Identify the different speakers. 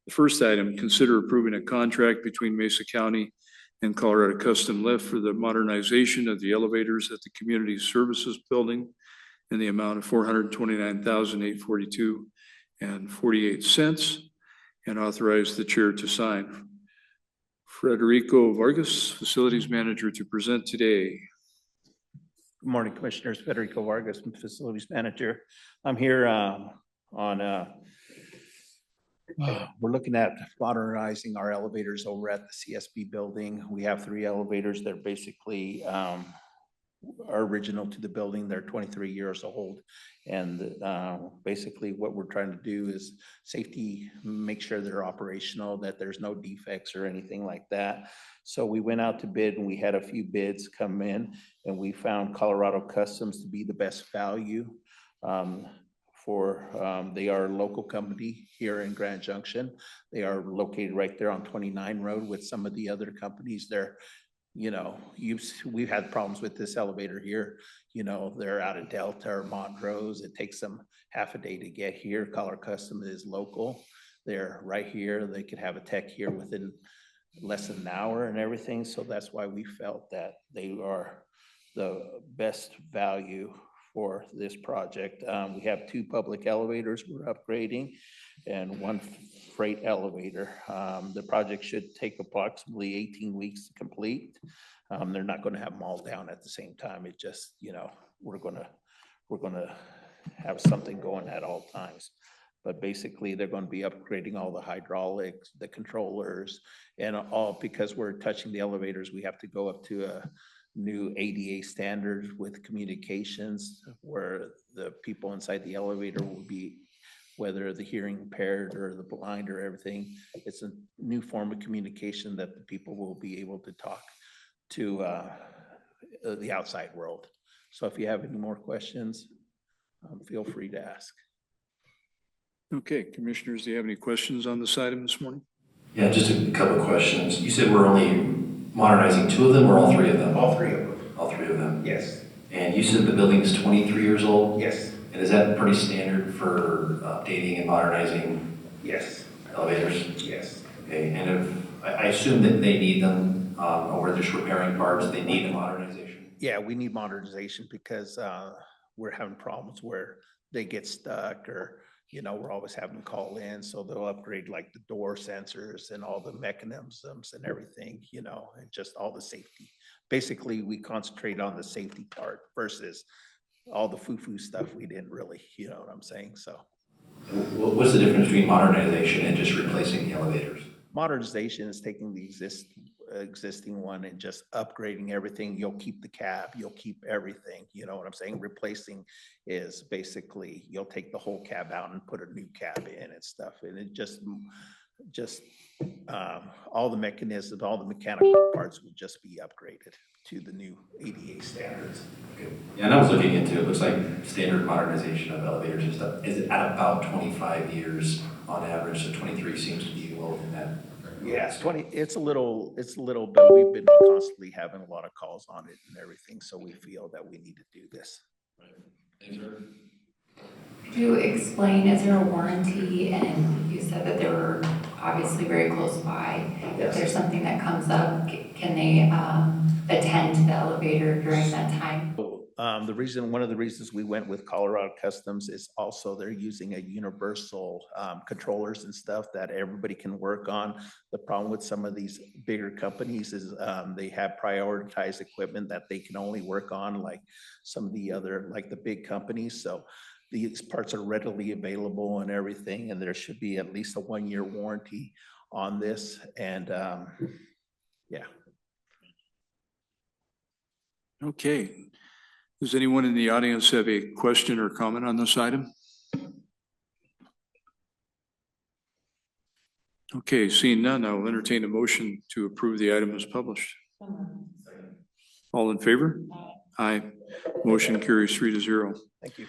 Speaker 1: The first item, consider approving a contract between Mesa County and Colorado Custom Lift for the modernization of the elevators at the Community Services Building in the amount of $429,842.48, and authorize the chair to sign. Frederico Vargas, Facilities Manager, to present today.
Speaker 2: Good morning, Commissioners. Federico Vargas, Facilities Manager. I'm here we're looking at modernizing our elevators over at the CSB building. We have 3 elevators that are basically are original to the building. They're 23 years old. And basically what we're trying to do is safety, make sure they're operational, that there's no defects or anything like that. So we went out to bid and we had a few bids come in, and we found Colorado Customs to be the best value. They are a local company here in Grand Junction. They are located right there on 29 Road with some of the other companies there. You know, we've had problems with this elevator here. You know, they're out of Delta or Montrose. It takes them half a day to get here. Colorado Custom is local. They're right here. They could have a tech here within less than an hour and everything. So that's why we felt that they are the best value for this project. We have 2 public elevators we're upgrading and 1 freight elevator. The project should take approximately 18 weeks to complete. They're not going to have them all down at the same time. It just, you know, we're going to have something going at all times. But basically, they're going to be upgrading all the hydraulics, the controllers, and all, because we're touching the elevators, we have to go up to a new ADA standard with communications, where the people inside the elevator will be, whether the hearing impaired or the blind or everything. It's a new form of communication that the people will be able to talk to the outside world. So if you have any more questions, feel free to ask.
Speaker 1: Okay, Commissioners, do you have any questions on this item this morning?
Speaker 3: Yeah, just a couple of questions. You said we're only modernizing 2 of them or all 3 of them?
Speaker 2: All 3 of them.
Speaker 3: All 3 of them?
Speaker 2: Yes.
Speaker 3: And you said the building is 23 years old?
Speaker 2: Yes.
Speaker 3: And is that pretty standard for updating and modernizing?
Speaker 2: Yes.
Speaker 3: Elevators?
Speaker 2: Yes.
Speaker 3: Okay, and if I assume that they need them, or they're just repairing parts, they need a modernization?
Speaker 2: Yeah, we need modernization because we're having problems where they get stuck, or, you know, we're always having to call in. So they'll upgrade like the door sensors and all the mechanisms and everything, you know, and just all the safety. Basically, we concentrate on the safety part versus all the foo-foo stuff we didn't really, you know what I'm saying? So
Speaker 3: what's the difference between modernization and just replacing the elevators?
Speaker 2: Modernization is taking the existing one and just upgrading everything. You'll keep the cab, you'll keep everything, you know what I'm saying? Replacing is basically you'll take the whole cab out and put a new cab in and stuff. And it just all the mechanisms, all the mechanical parts will just be upgraded to the new ADA standards.
Speaker 3: Okay. Yeah, and I was looking into it. Looks like standard modernization of elevators and stuff is at about 25 years on average. So 23 seems to be lower than that.
Speaker 2: Yeah, it's 20. It's a little, but we've been constantly having a lot of calls on it and everything. So we feel that we need to do this.
Speaker 3: Right. Thanks, sir.
Speaker 4: Could you explain, is there a warranty? And you said that they were obviously very close by.
Speaker 2: Yes.
Speaker 4: If there's something that comes up, can they attend to the elevator during that time?
Speaker 2: One of the reasons we went with Colorado Customs is also they're using a universal controllers and stuff that everybody can work on. The problem with some of these bigger companies is they have prioritized equipment that they can only work on, like some of the other, like the big companies. So these parts are readily available and everything, and there should be at least a 1-year warranty on this. And yeah.
Speaker 1: Okay. Does anyone in the audience have a question or comment on this item? Okay, seeing none, I will entertain a motion to approve the item as published. All in favor? Aye. Motion carries 3-0.
Speaker 2: Thank you.